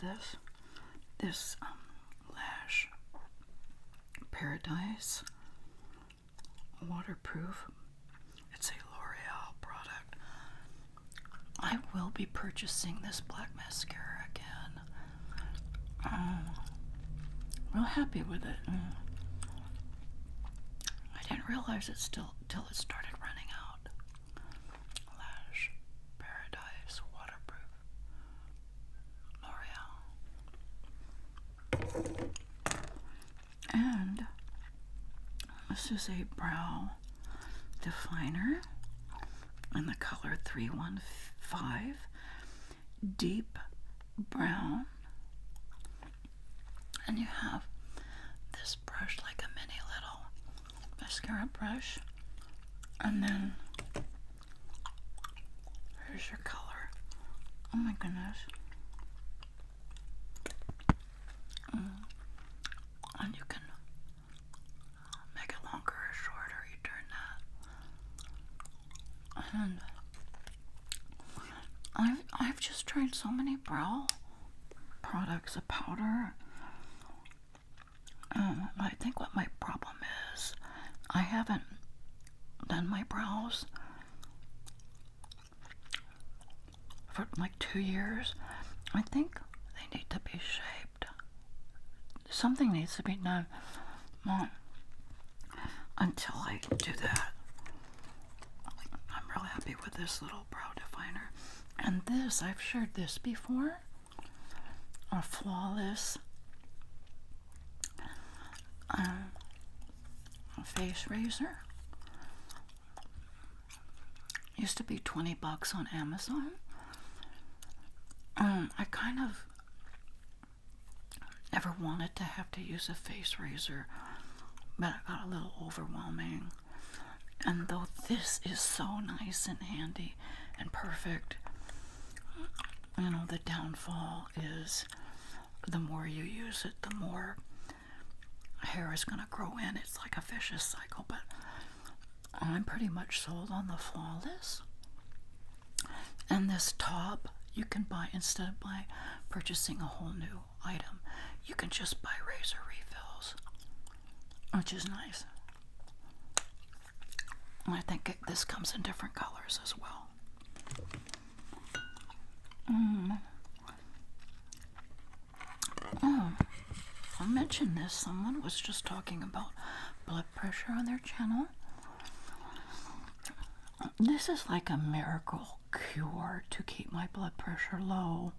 this. This Lash Paradise Waterproof. It's a L'Oreal product. I will be purchasing this black mascara again. Real happy with it. I didn't realize it till it started running out. Lash Paradise Waterproof L'Oreal. And this is a brow definer in the color 315 Deep Brown. And you have this brush, like a mini little mascara brush. And then here's your color. Oh my goodness. And you can make it longer or shorter. You turn that. And I've just tried so many brow products, a powder. I think what my problem is, I haven't done my brows for like 2 years. I think they need to be shaped. Something needs to be done. Until I do that, I'm real happy with this little brow definer. And this, I've shared this before, a Flawless face razor. Used to be $20 on Amazon. I kind of never wanted to have to use a face razor, but it got a little overwhelming. And though this is so nice and handy and perfect, you know, the downfall is the more you use it, the more hair is going to grow in. It's like a vicious cycle, but I'm pretty much sold on the Flawless. And this top, you can buy, instead of purchasing a whole new item, you can just buy razor refills, which is nice. And I think this comes in different colors as well. Oh, I'll mention this. Someone was just talking about blood pressure on their channel. This is like a miracle cure to keep my blood pressure low.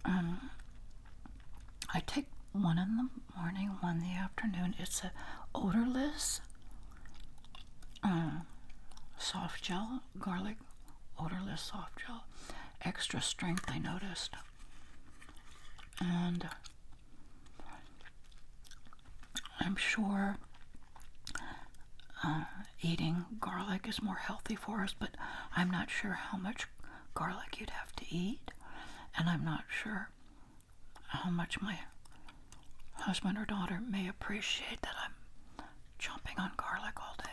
I take one in the morning, one in the afternoon. It's a odorless soft gel, garlic odorless soft gel. Extra strength, I noticed. And I'm sure eating garlic is more healthy for us, but I'm not sure how much garlic you'd have to eat, and I'm not sure how much my husband or daughter may appreciate that I'm chomping on garlic all day.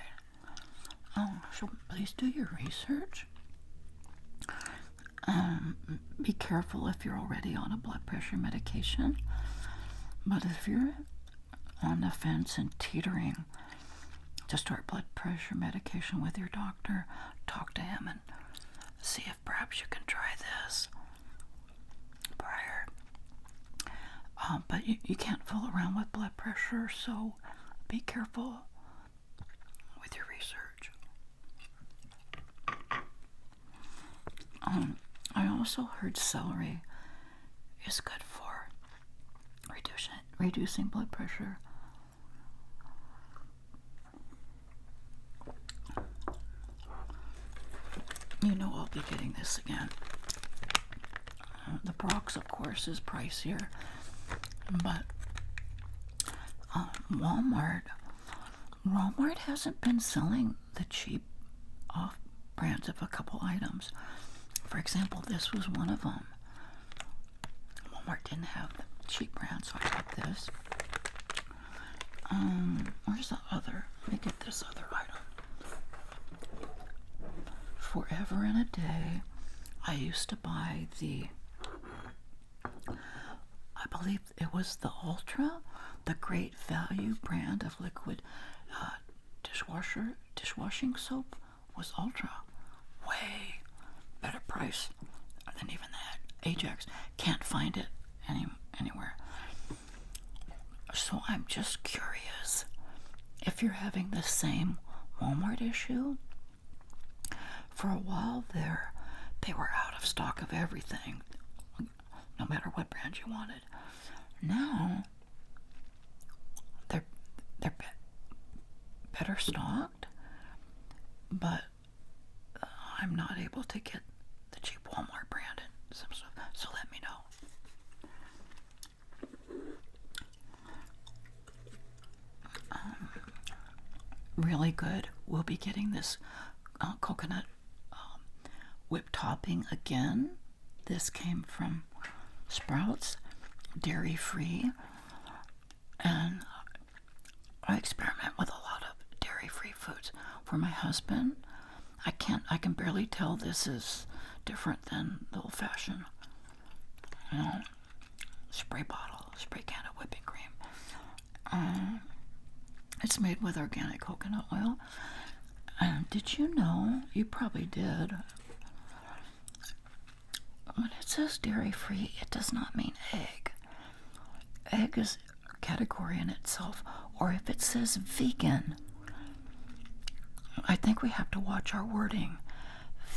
So please do your research. Be careful if you're already on a blood pressure medication, but if you're on the fence and teetering to start blood pressure medication with your doctor, talk to him and see if perhaps you can try this prior. But you can't fool around with blood pressure, so be careful with your research. I also heard celery is good for reducing blood pressure. You know I'll be getting this again. The Brox, of course, is pricier, but Walmart hasn't been selling the cheap off brands of a couple items. For example, this was one of them. Walmart didn't have the cheap brand, so I got this. Where's the other? Let me get this other item. Forever and a Day. I used to buy the believe it was the Ultra, the Great Value brand of liquid dishwashing soap was Ultra. Way better price than even that. Ajax. Can't find it anywhere. So I'm just curious if you're having the same Walmart issue. For a while there, they were out of stock of everything, no matter what brand you wanted. Now, they're better stocked, but I'm not able to get the cheap Walmart brand and some stuff, so let me know. Really good. We'll be getting this coconut whip topping again. This came from Sprouts, dairy-free, and I experiment with a lot of dairy-free foods. For my husband, I can barely tell this is different than the old-fashioned, spray can of whipping cream. It's made with organic coconut oil. And did you know, you probably did, when it says dairy-free, it does not mean egg. Egg is a category in itself. Or if it says vegan, I think we have to watch our wording.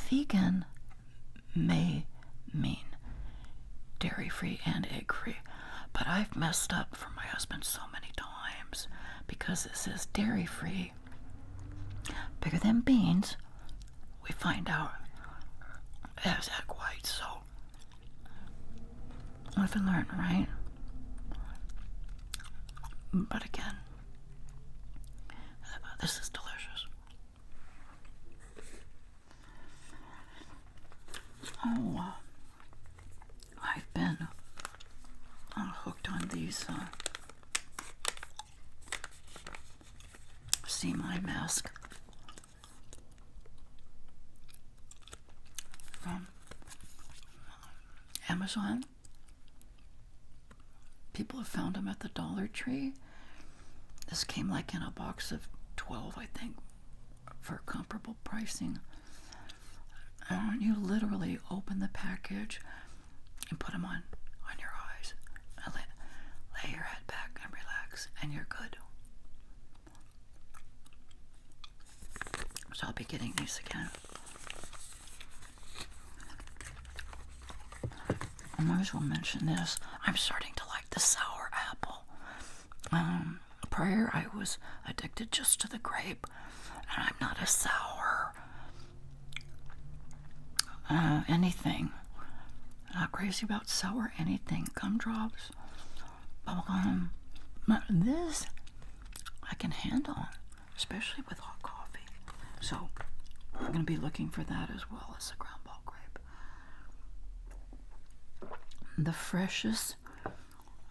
Vegan may mean dairy-free and egg-free. But I've messed up for my husband so many times because it says dairy-free. Bigger than beans, we find out it has egg whites, so live and learn, right? But again, this is delicious. Oh, I've been hooked on these See My Mask from Amazon. People have found them at the Dollar Tree. This came like in a box of 12, I think, for comparable pricing. And you literally open the package and put them on your eyes. And lay your head back and relax, and you're good. So I'll be getting these again. I might as well mention this. I'm starting to like the sour apple. Prior, I was addicted just to the grape, and I'm not a sour anything. Not crazy about sour anything. Gumdrops, bubblegum. This I can handle, especially with hot coffee. So I'm going to be looking for that as well as the ground ball grape. The freshest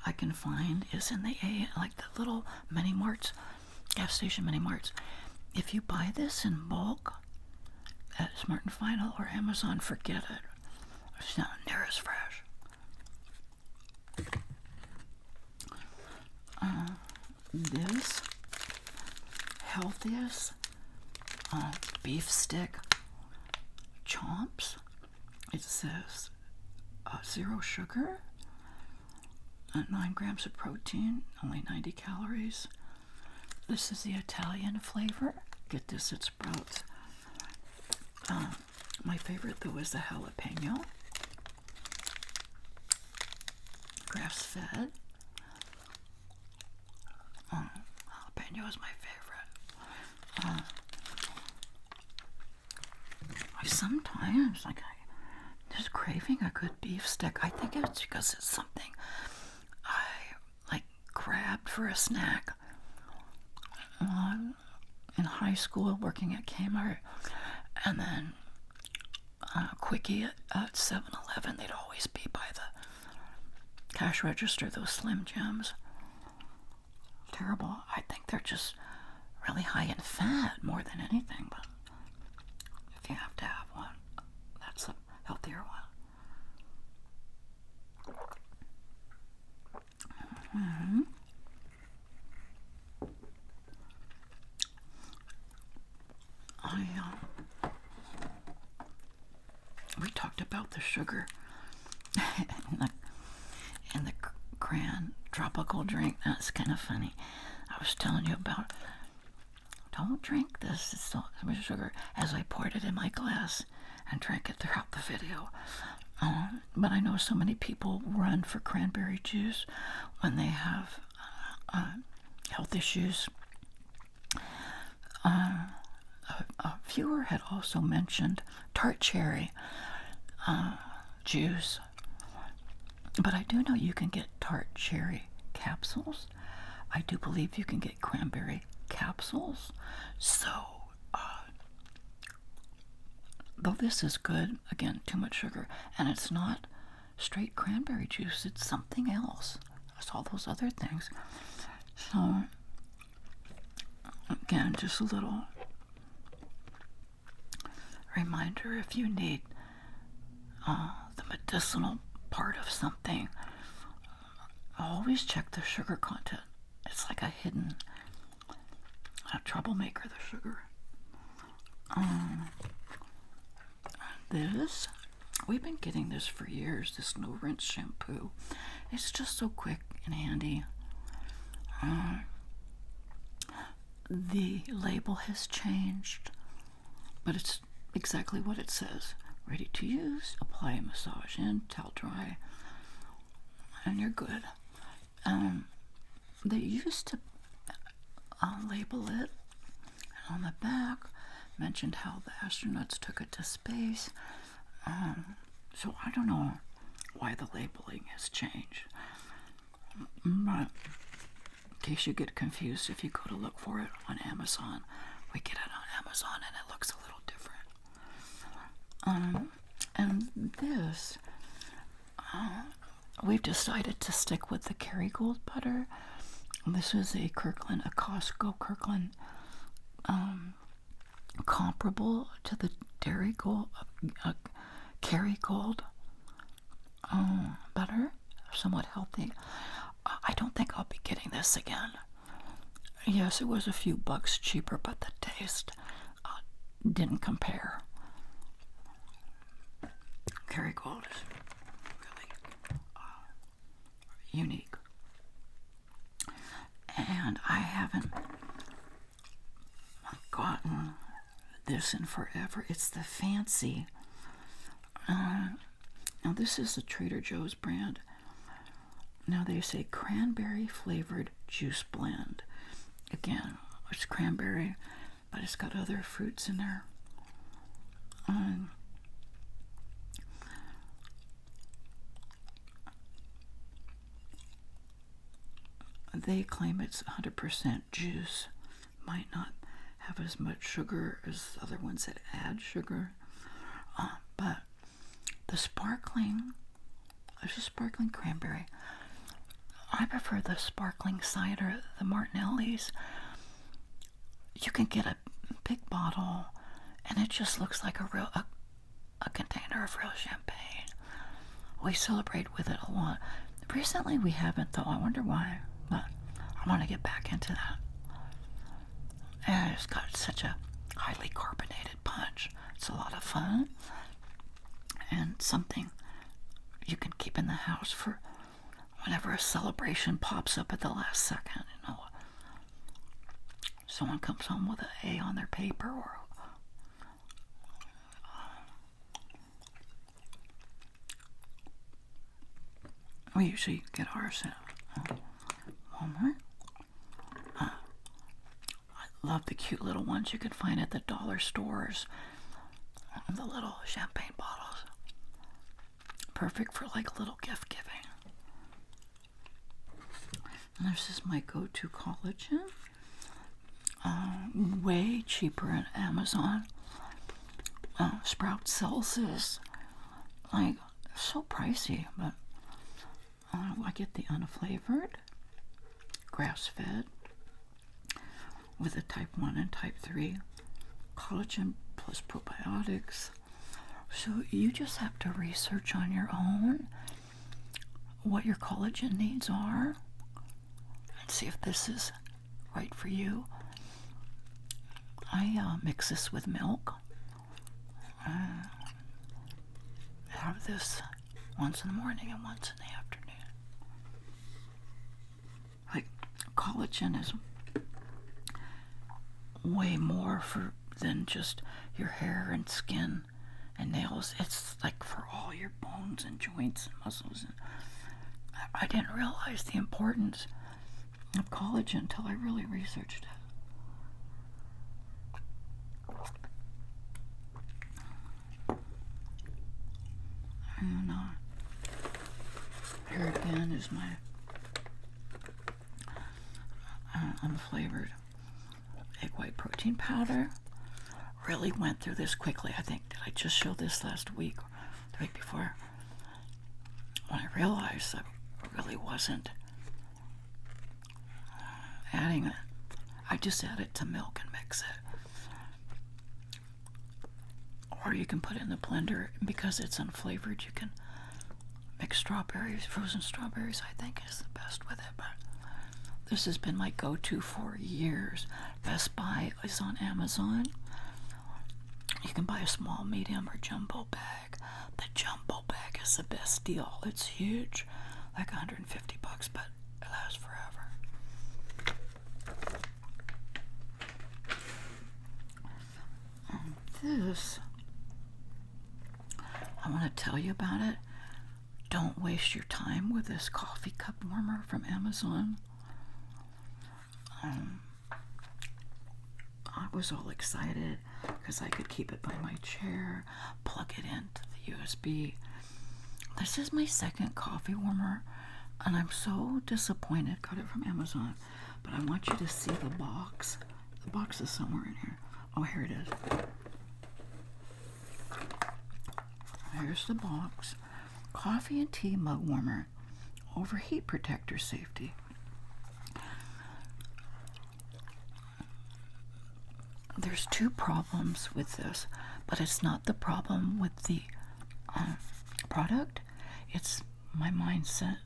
I can find is in the like the little mini marts, gas station mini marts. If you buy this in bulk at Smart and Final or Amazon, forget it. It's not near as fresh. This healthiest beef stick chomps. It says 0 sugar, 9 grams of protein, only 90 calories. This is the Italian flavor. Get this at Sprouts. My favorite though is the jalapeno. Grass-fed. Jalapeno is my favorite. I sometimes just craving a good beef stick. I think it's because it's something I grabbed for a snack in high school working at Kmart, and then Quickie at 7-Eleven. They'd always be by the cash register, those Slim Jims. Terrible. I think they're just really high in fat more than anything, but if you have to have one, that's a healthier one. we talked about the sugar in the cran tropical drink. That's kind of funny. I was telling you about, don't drink this, it's so much sugar, as I poured it in my glass and drank it throughout the video. But I know so many people run for cranberry juice when they have health issues. A viewer had also mentioned tart cherry juice, but I do know you can get tart cherry capsules. I do believe you can get cranberry capsules. So, though this is good, again, too much sugar, and it's not straight cranberry juice, it's something else. It's all those other things. So, again, just a little reminder, if you need the medicinal part of something, always check the sugar content. It's like a hidden troublemaker, the sugar. This, we've been getting this for years, this no rinse shampoo. It's just so quick and handy. The label has changed, but it's exactly what it says. Ready to use, apply a massage in, towel dry, and you're good. They used to label it on the back, mentioned how the astronauts took it to space. So I don't know why the labeling has changed. But in case you get confused, if you go to look for it on Amazon, we get it on Amazon and it looks a little different. And this, we've decided to stick with the Kerrygold butter. This is a Costco Kirkland, comparable to the Kerrygold butter, somewhat healthy. I don't think I'll be getting this again. Yes, it was a few bucks cheaper, but the taste didn't compare. Kerrygold is really unique. And I haven't gotten this in forever. It's the fancy. Now this is the Trader Joe's brand. Now they say cranberry flavored juice blend. Again, it's cranberry, but it's got other fruits in there. They claim it's 100% juice. Might not have as much sugar as other ones that add sugar. But the sparkling cranberry, I prefer the sparkling cider, the Martinelli's. You can get a big bottle, and it just looks like a container of real champagne. We celebrate with it a lot. Recently we haven't, though. I wonder why, but I want to get back into that. And it's got such a highly carbonated punch. It's a lot of fun, and something you can keep in the house for whenever a celebration pops up at the last second. You know, someone comes home with an A on their paper, or we usually get ours at Walmart. I love the cute little ones you can find at the dollar stores. The little champagne bottles. Perfect for like a little gift giving. And this is my go-to collagen. Way cheaper at Amazon. Sprout sells this. Like, so pricey, but I get the unflavored, grass-fed, with a type 1 and type 3 collagen plus probiotics. So you just have to research on your own what your collagen needs are and see if this is right for you. I mix this with milk. Have this once in the morning and once in the afternoon. Like, collagen is way more than just your hair and skin and nails. It's like for all your bones and joints and muscles. And I didn't realize the importance of collagen until I really researched it. And here again is my unflavored egg white protein powder. Really went through this quickly. I think, did I just show this last week or the week before? When I realized I really wasn't adding it. I just add it to milk and mix it. Or you can put it in the blender, and because it's unflavored, you can mix strawberries. Frozen strawberries, I think, is the best with it. But this has been my go-to for years. Best Buy is on Amazon. You can buy a small, medium, or jumbo bag. The jumbo bag is the best deal. It's huge, like $150, but it lasts forever. This, I want to tell you about it. Don't waste your time with this coffee cup warmer from Amazon. I was all excited because I could keep it by my chair, plug it into the USB. This is my second coffee warmer, and I'm so disappointed. Got it from Amazon, but I want you to see the box. The box is somewhere in here. Oh, here it is. Here's the box. Coffee and tea mug warmer. Overheat protector safety. There's two problems with this, but it's not the problem with the product. It's my mindset.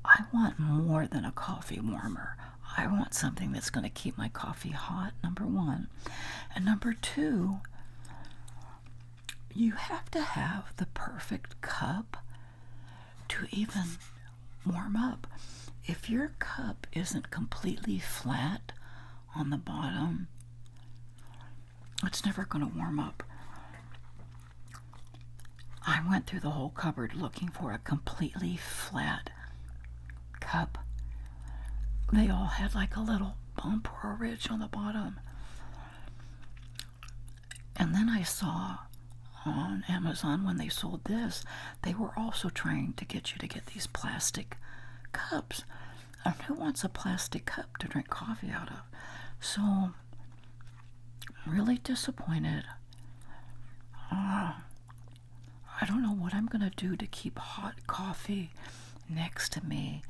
I want more than a coffee warmer. I want something that's going to keep my coffee hot, number one. And number two, you have to have the perfect cup to even warm up. If your cup isn't completely flat on the bottom, it's never going to warm up. I went through the whole cupboard looking for a completely flat cup. They all had like a little bump or a ridge on the bottom. And then I saw on Amazon when they sold this, they were also trying to get you to get these plastic cups. And who wants a plastic cup to drink coffee out of? So, I'm really disappointed. I don't know what I'm going to do to keep hot coffee next to me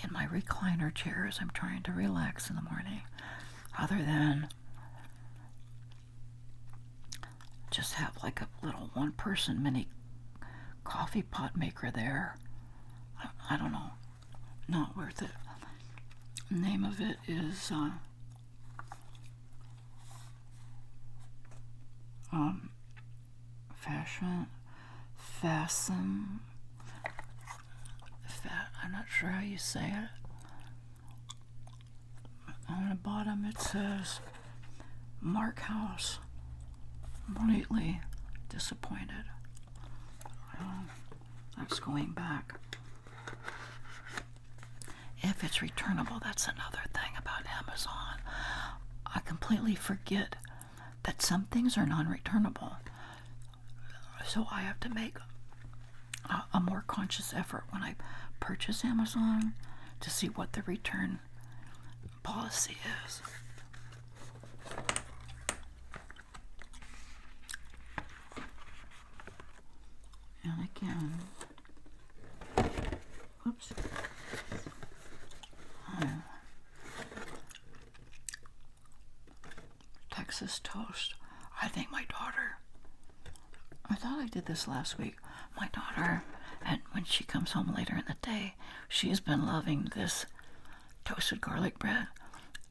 in my recliner chair as I'm trying to relax in the morning, other than just have like a little one-person mini coffee pot maker there. I don't know. Not worth it. The name of it is I'm not sure how you say it. On the bottom it says Mark House. Completely disappointed. That's going back. If it's returnable, that's another thing about Amazon. I completely forget that some things are non-returnable. So I have to make a more conscious effort when I purchase Amazon to see what the return policy is. And again, oops. Texas toast. I think my daughter, I thought I did this last week. My daughter, and when she comes home later in the day, she has been loving this toasted garlic bread,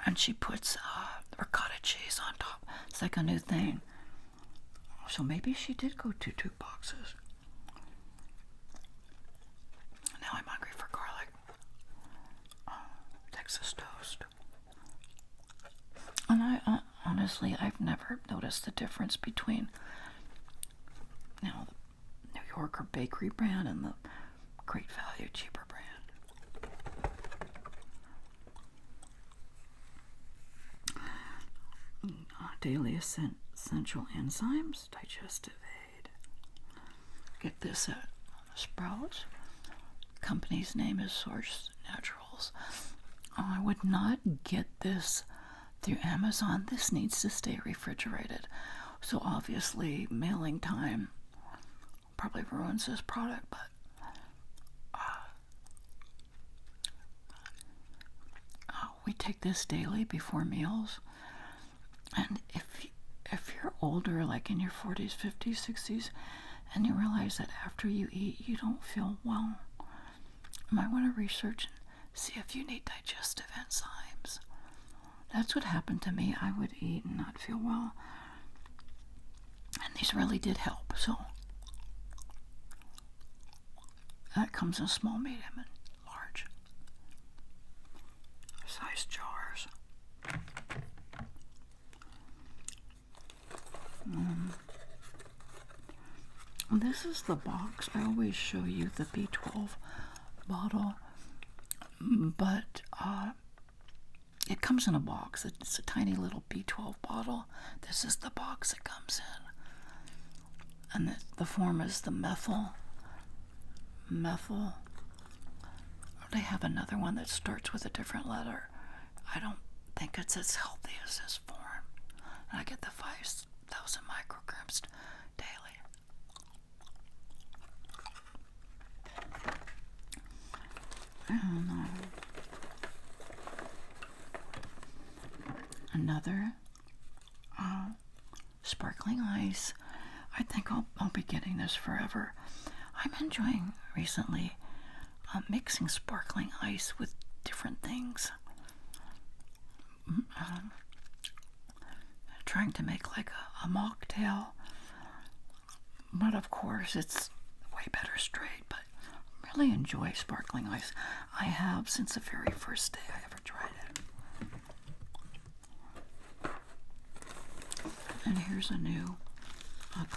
and she puts ricotta cheese on top. It's like a new thing. So maybe she did go to 2 boxes. Now I'm hungry for garlic. Texas toast. And I honestly, I've never noticed the difference between, you know, the New Yorker bakery brand and the Great Value cheaper brand. Daily essential enzymes, digestive aid. Get this at Sprouts. Company's name is Source Naturals. I would not get this through Amazon. This needs to stay refrigerated. So obviously mailing time probably ruins this product, but we take this daily before meals. And if you're older, like in your 40s, 50s, 60s, and you realize that after you eat, you don't feel well, you might want to research and see if you need digestive enzymes. That's what happened to me. I would eat and not feel well. And these really did help. So that comes in small, medium, and large size jars. This is the box. I always show you the B12 bottle, but it comes in a box. It's a tiny little B12 bottle. This is the box it comes in. And the form is the methyl. They have another one that starts with a different letter. I don't think it's as healthy as this form. And I get the 5,000 micrograms daily. And another sparkling ice. I think I'll be getting this forever. I'm enjoying recently mixing sparkling ice with different things. Trying to make like a mocktail, but of course it's way better straight. But I really enjoy sparkling ice. I have since the very first day I ever tried it. And here's a new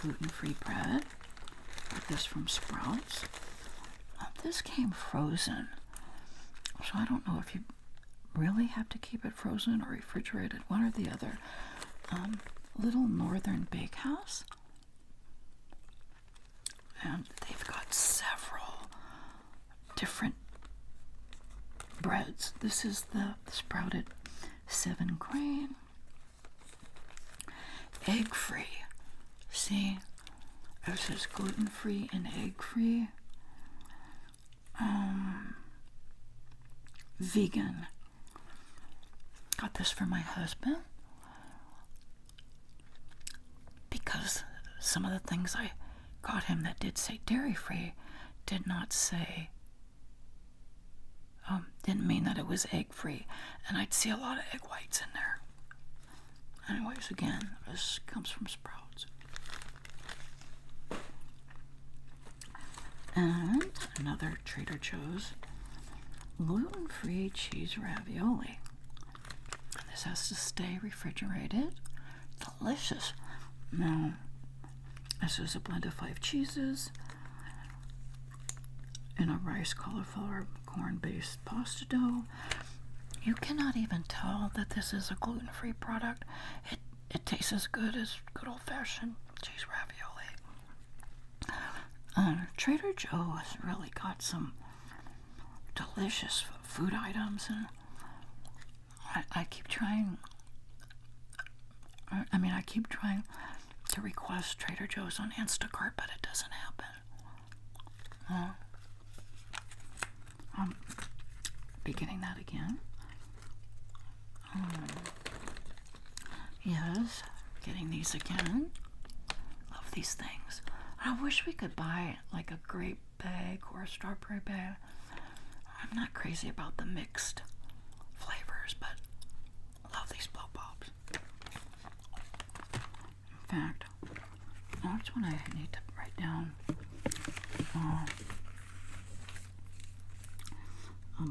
gluten-free bread. Got this from Sprouts. This came frozen, so I don't know if you really have to keep it frozen or refrigerated, one or the other. Little Northern Bakehouse, and they've got several different breads. This is the sprouted 7-grain, egg-free. See, it says gluten-free and egg-free. Vegan. Got this for my husband because some of the things I got him that did say dairy-free did not say, didn't mean that it was egg-free, and I'd see a lot of egg whites in there. Anyways, again, this comes from Sprouts. And another Trader Joe's gluten-free cheese ravioli. And this has to stay refrigerated. Delicious. Now, this is a blend of 5 cheeses in a rice, cauliflower, corn-based pasta dough. You cannot even tell that this is a gluten-free product. It tastes as good as good old-fashioned cheese ravioli. Trader Joe has really got some delicious food items, and I keep trying. I keep trying to request Trader Joe's on Instacart, but it doesn't happen. I'll be getting that again. Yes, getting these again. Love these things. I wish we could buy like a grape bag or a strawberry bag. I'm not crazy about the mixed flavors, but I love these blow pops. That's what I need to write down.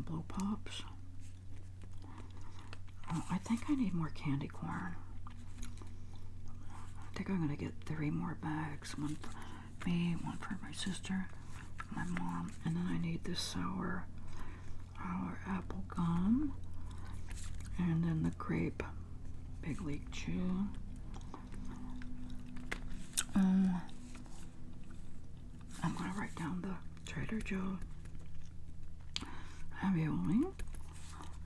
Blow pops. I think I need more candy corn. I think I'm gonna get 3 more bags. One for me, one for my sister, my mom, and then I need this sour apple gum, and then the grape Big League Chew. I'm gonna write down the Trader Joe ravioli.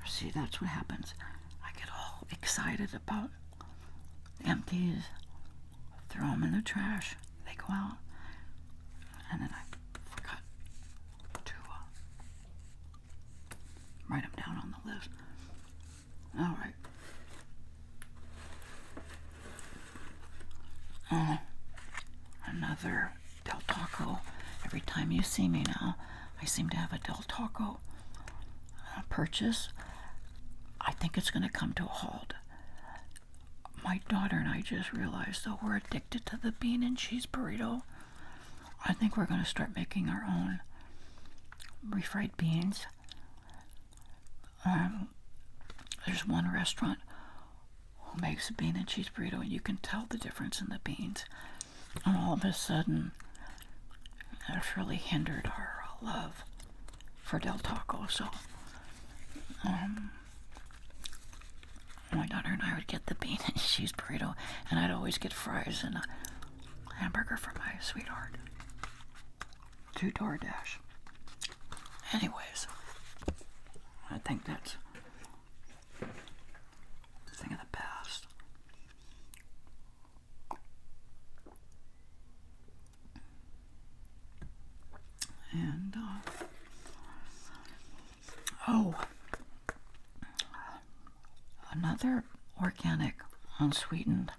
See, that's what happens. I get all excited about empties, throw them in the trash, they go out, and then I forgot to write them down on the list. All right. Another Del Taco. Every time you see me now, I seem to have a Del Taco purchase. I think it's going to come to a halt. My daughter and I just realized, though, we're addicted to the bean and cheese burrito. I think we're going to start making our own refried beans. There's one restaurant who makes a bean and cheese burrito, and you can tell the difference in the beans. And all of a sudden, it's really hindered our love for Del Taco. So, my daughter and I would get the bean and cheese burrito, and I'd always get fries and a hamburger for my sweetheart. To DoorDash. Anyways, I think that's a thing of the past. And, another organic, unsweetened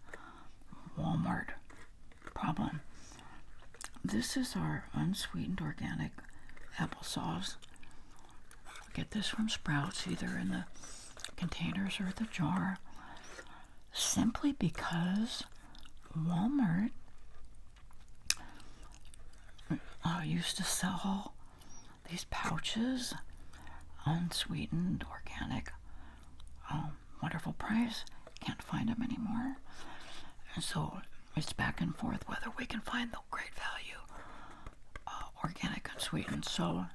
Walmart problem. This is our unsweetened organic applesauce. Get this from Sprouts, either in the containers or the jar, simply because Walmart used to sell these pouches, unsweetened organic, wonderful price. Can't find them anymore, and so it's back and forth whether we can find the great value organic unsweetened. So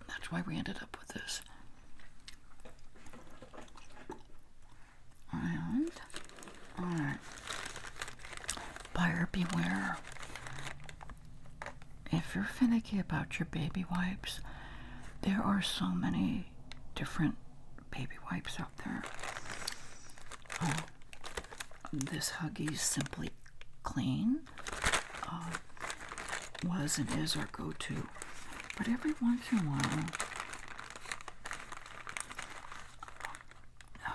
that's why we ended up with this. And alright, buyer beware. If you're finicky about your baby wipes, there are so many different baby wipes out there. This Huggies Simply Clean was and is our go-to, but every once in a while,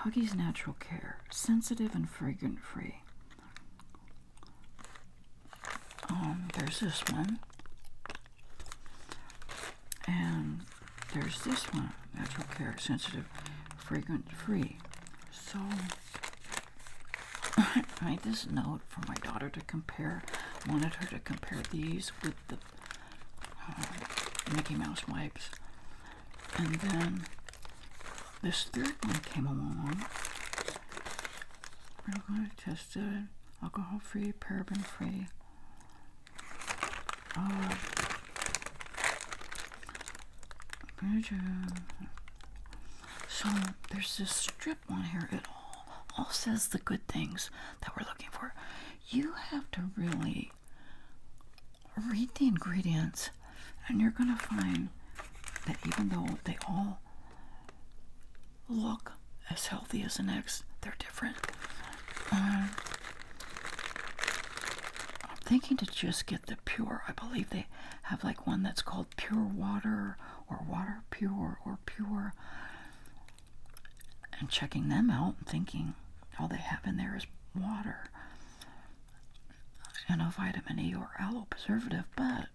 Huggies Natural Care, sensitive and fragrance-free. There's this one, and there's this one, Natural Care, sensitive, fragrance-free. So I made this note for my daughter to compare. Wanted her to compare these with the Mickey Mouse wipes. And then this third one came along. We're going to test it. Alcohol-free, paraben-free. So there's this strip on here. It all says the good things that we're looking for. You have to really read the ingredients, and you're going to find that even though they all look as healthy as the next, they're different. I'm thinking to just get the pure. I believe they have like one that's called Pure Water or Water Pure or Pure. And checking them out and thinking all they have in there is water and a vitamin E or aloe preservative, but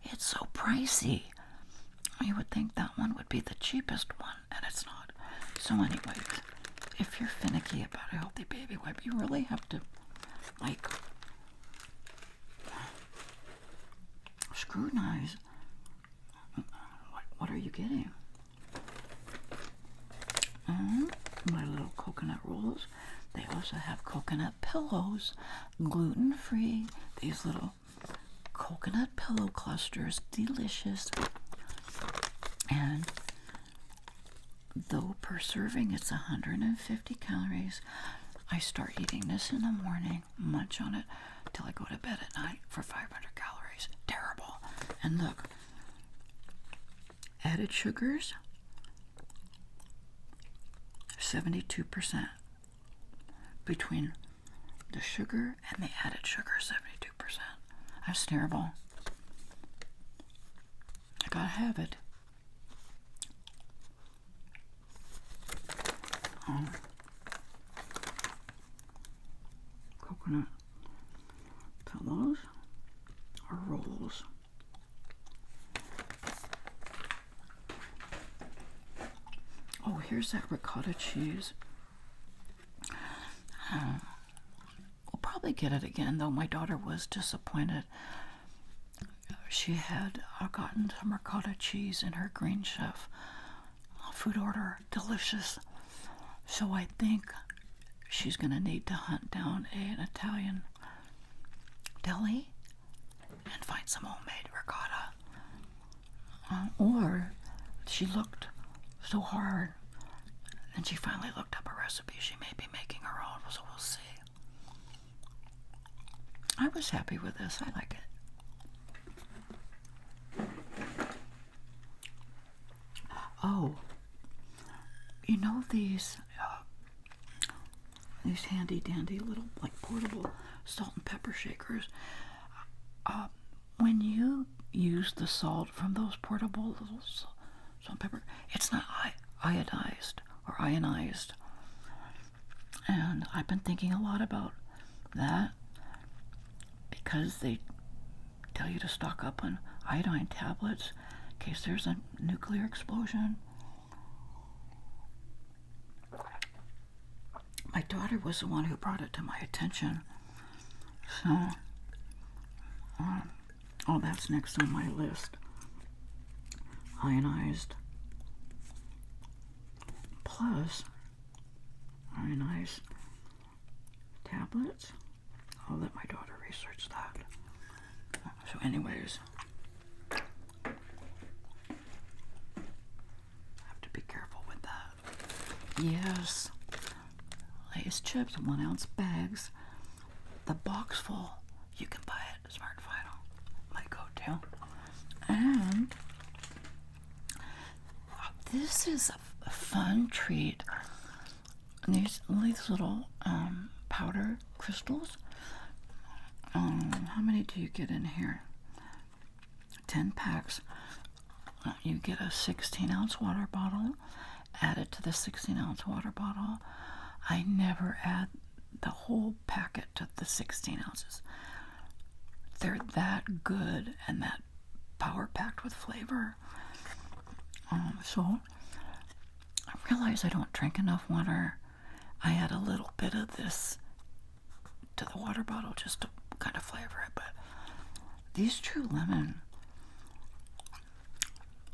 it's so pricey. You would think that one would be the cheapest one, and it's not. So anyways, if you're finicky about a healthy baby wipe, you really have to like scrutinize. What are you getting? My little coconut rolls. They also have coconut pillows, gluten-free. These little coconut pillow clusters, delicious. And though per serving it's 150 calories, I start eating this in the morning, munch on it till I go to bed at night for 500 calories. Terrible. And look, added sugars, 72%. Between the sugar and the added sugar, 72%. That's terrible. I gotta have it. Coconut pillows or rolls. Oh, here's that ricotta cheese. We'll probably get it again, though my daughter was disappointed. She had gotten some ricotta cheese in her Green Chef food order. Delicious. So I think she's going to need to hunt down an Italian deli and find some homemade ricotta. Or she looked so hard and she finally looked up a recipe. She may be making her own, so we'll see. I was happy with this. I like it. Oh, you know these handy dandy little like portable salt and pepper shakers. When you use the salt from those portable little salt and pepper, it's not iodized or ionized. And I've been thinking a lot about that because they tell you to stock up on iodine tablets in case there's a nuclear explosion. My daughter was the one who brought it to my attention. So, oh, that's next on my list. Ionized plus ionized tablets. I'll let my daughter research that. So anyways, have to be careful with that. Yes. Lay's chips, 1 ounce bags. The box full, you can buy it. Smart Final, my go-to. And this is a fun treat. These little powder crystals. How many do you get in here? 10 packs. You get a 16-ounce water bottle. Add it to the 16-ounce water bottle. I never add the whole packet to the 16 ounces. They're that good and that power-packed with flavor. So I realize I don't drink enough water. I add a little bit of this to the water bottle just to kind of flavor it. But these True Lemon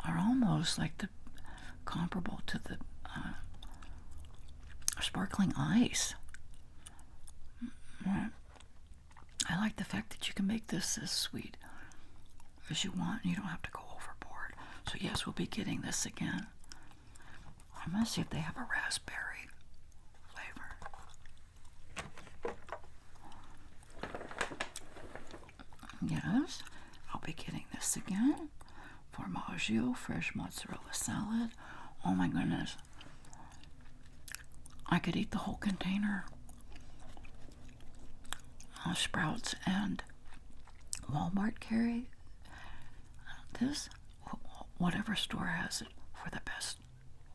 are almost like comparable to the sparkling ice. I like the fact that you can make this as sweet as you want and you don't have to go overboard. So yes, we'll be getting this again. I'm gonna see if they have a raspberry flavor. Yes, I'll be getting this again. Formaggio fresh mozzarella salad. Oh my goodness, I could eat the whole container. Sprouts and Walmart carry this. Whatever store has it for the best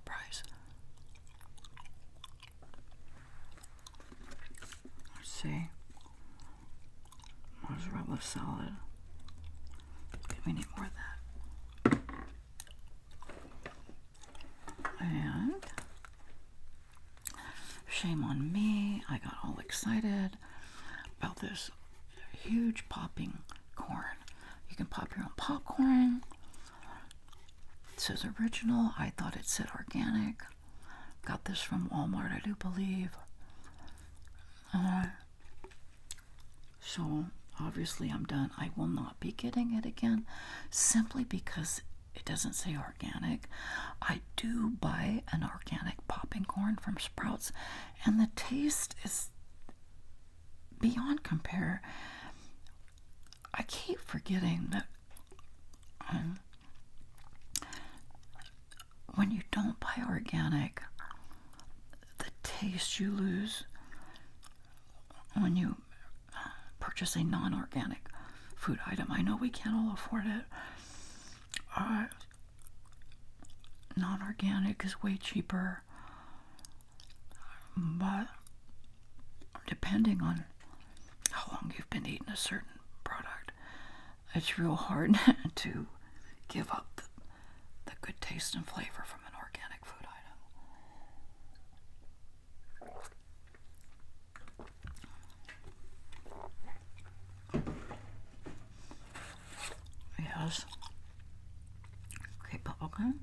price. Let's see. Mozzarella salad. We need more of that. And shame on me, I got all excited about this huge popping corn. You can pop your own popcorn. It says original. I thought it said organic. Got this from Walmart, I do believe. So obviously I'm done. I will not be getting it again simply because it doesn't say organic. I do buy an organic popping corn from Sprouts, and the taste is beyond compare. I keep forgetting that when you don't buy organic, the taste you lose when you purchase a non-organic food item. I know we can't all afford it. Non-organic is way cheaper, but depending on how long you've been eating a certain product, it's real hard to give up the good taste and flavor from an organic food item. Yes. Okay, bubblegum.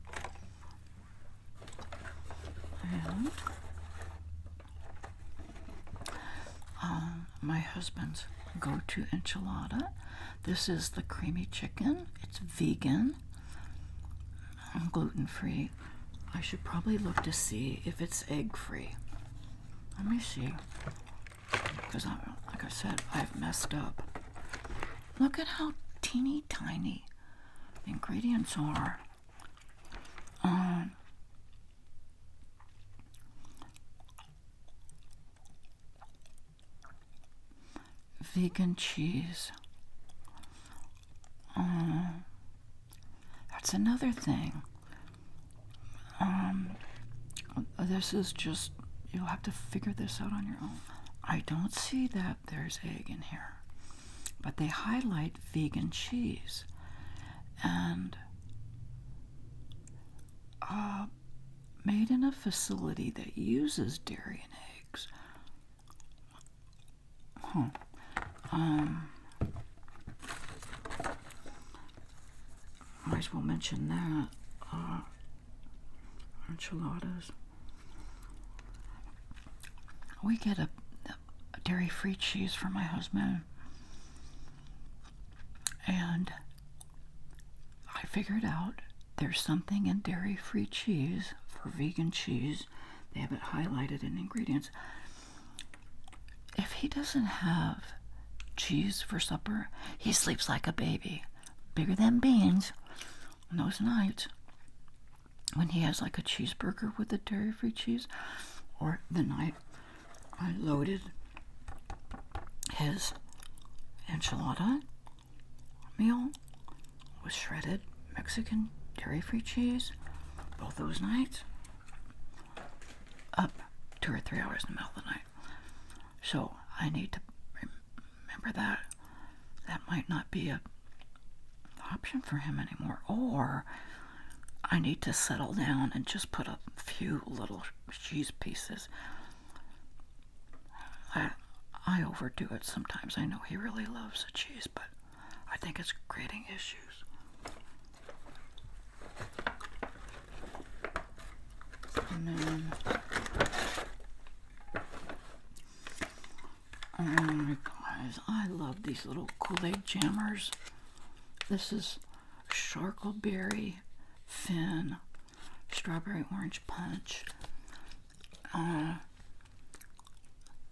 And my husband's go-to enchilada. This is the creamy chicken. It's vegan, gluten-free. I should probably look to see if it's egg-free. Let me see, because like I said, I've messed up. Look at how teeny tiny the ingredients are. Vegan cheese. That's another thing. This is just, you'll have to figure this out on your own. I don't see that there's egg in here, but they highlight vegan cheese. And made in a facility that uses dairy and eggs. Might as well mention that. Enchiladas. We get a dairy-free cheese for my husband, and I figured out there's something in dairy-free cheese for vegan cheese. They have it highlighted in ingredients. If he doesn't have cheese for supper, he sleeps like a baby, bigger than beans on those nights. When he has like a cheeseburger with the dairy-free cheese, or the night I loaded his enchilada meal with shredded Mexican dairy-free cheese, both those nights, up 2 or 3 hours in the middle of the night. So I need to remember that might not be an option for him anymore, or I need to settle down and just put a few little cheese pieces. I overdo it sometimes. I know he really loves the cheese, but I think it's creating issues. And then, oh my guys, I love these little Kool-Aid jammers. This is charcoalberry, Finn, strawberry orange punch.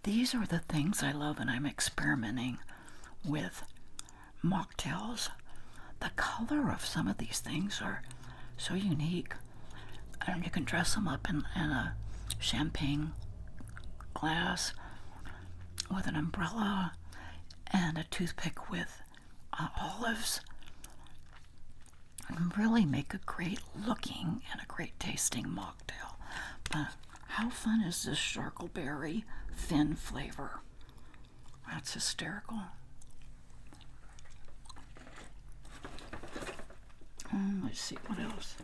These are the things I love, and I'm experimenting with mocktails. The color of some of these things are so unique. And you can dress them up in a champagne glass with an umbrella and a toothpick with olives, and really make a great looking and a great tasting mocktail. How fun is this charcoalberry thin flavor? That's hysterical. Let's see what else.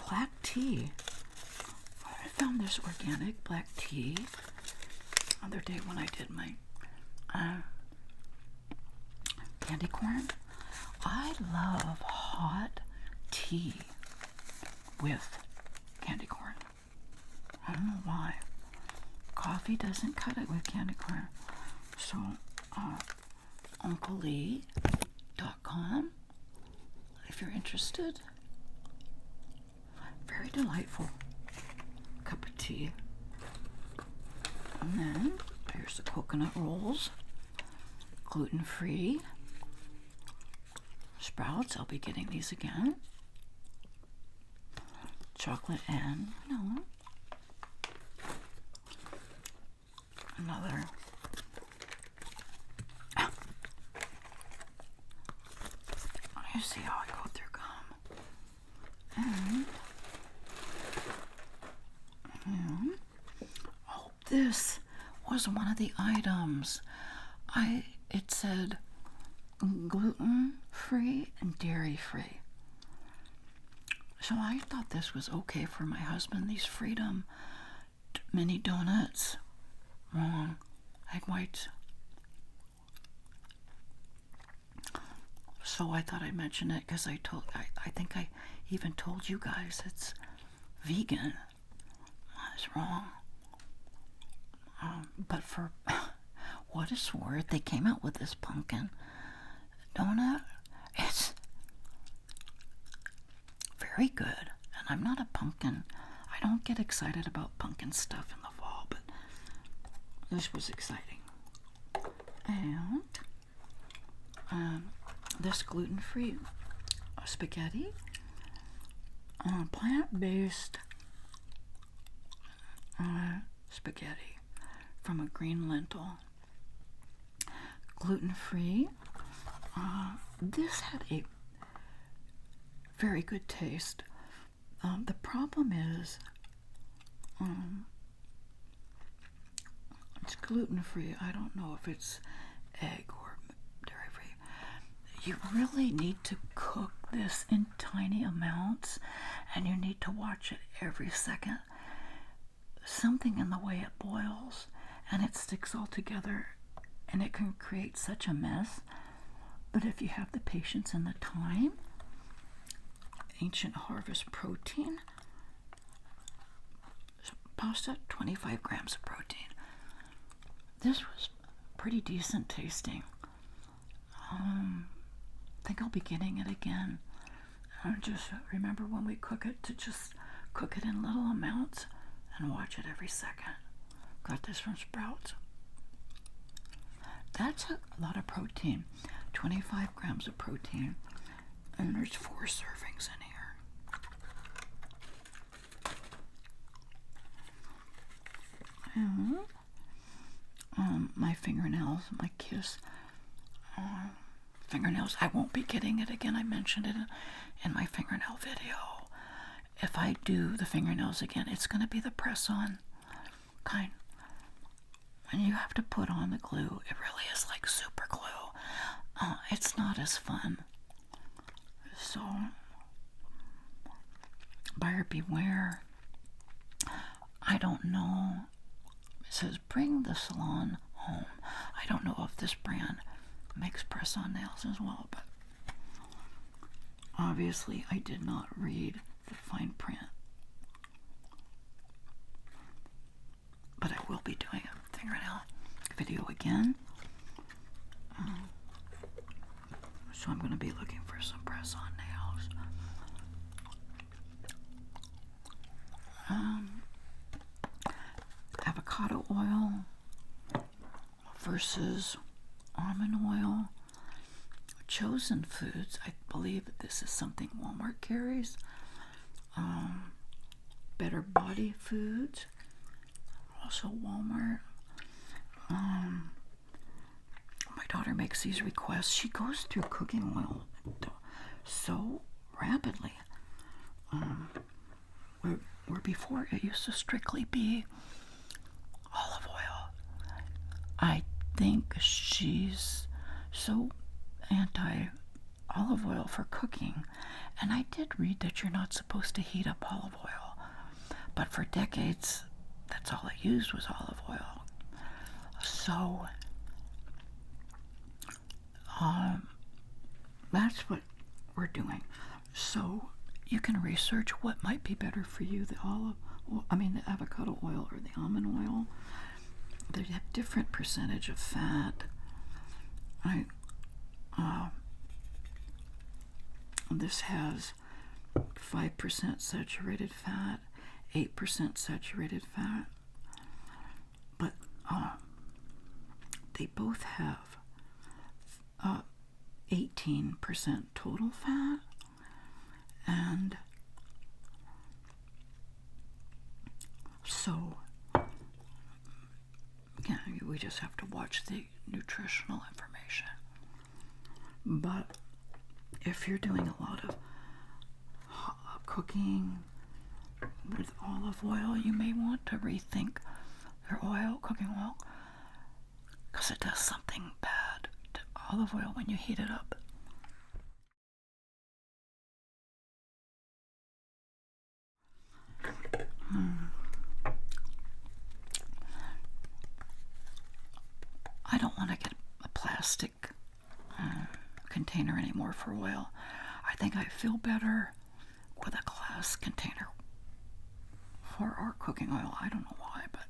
Black tea. I found this organic black tea other day when I did my candy corn. I love hot tea with candy corn. I don't know why. Coffee doesn't cut it with candy corn. So, unclelee.com if you're interested. Very delightful cup of tea. And then here's the coconut rolls, gluten-free. Sprouts, I'll be getting these again. Chocolate and vanilla. Another. You see how I go through gum. And oh, this was one of the items. It said gluten-free and dairy-free. So I thought this was okay for my husband, these Freedom mini donuts. Wrong. Egg whites. So I thought I'd mention it because I think I even told you guys it's vegan. That's wrong. But for what it's worth, they came out with this pumpkin donut. It's very good. And I'm not a pumpkin. I don't get excited about pumpkin stuff in the fall, but this was exciting. And this gluten-free spaghetti, plant-based spaghetti from a green lentil. Gluten-free. This had a very good taste. The problem is it's gluten-free. I don't know if it's egg or dairy-free. You really need to cook this in tiny amounts, and you need to watch it every second. Something in the way it boils, and it sticks all together, and it can create such a mess. But if you have the patience and the time, Ancient Harvest protein pasta, 25 grams of protein. This was pretty decent tasting. I think I'll be getting it again. Just remember when we cook it to just cook it in little amounts and watch it every second. Got this from Sprouts. That's a lot of protein. 25 grams of protein. And there's 4 servings in here. And my fingernails, my Kiss fingernails. I won't be getting it again. I mentioned it in my fingernail video. If I do the fingernails again, it's going to be the press-on kind. And you have to put on the glue. It really is like super glue. It's not as fun. So, buyer beware. I don't know. It says bring the salon home. I don't know if this brand makes press-on nails as well, but obviously I did not read the fine print. But I will be doing a fingernail video again. So I'm going to be looking for some press-on nails. Avocado oil versus almond oil. Chosen Foods, I believe that this is something Walmart carries. Better Body Foods, also Walmart. My daughter makes these requests. She goes through cooking oil so rapidly. Where before it used to strictly be olive oil. I think she's so anti-olive oil for cooking. And I did read that you're not supposed to heat up olive oil. But for decades, that's all I used was olive oil. So, that's what we're doing. So, you can research what might be better for you, the avocado oil or the almond oil. They have different percentage of fat. This has 5% saturated fat, 8% saturated fat, but they both have 18% total fat, and so yeah, we just have to watch the nutritional information. But if you're doing a lot of cooking with olive oil, you may want to rethink your cooking oil, because it does something bad to olive oil when you heat it up. I don't want to get a plastic container anymore for oil. I think I feel better with a glass container for our cooking oil. I don't know why, but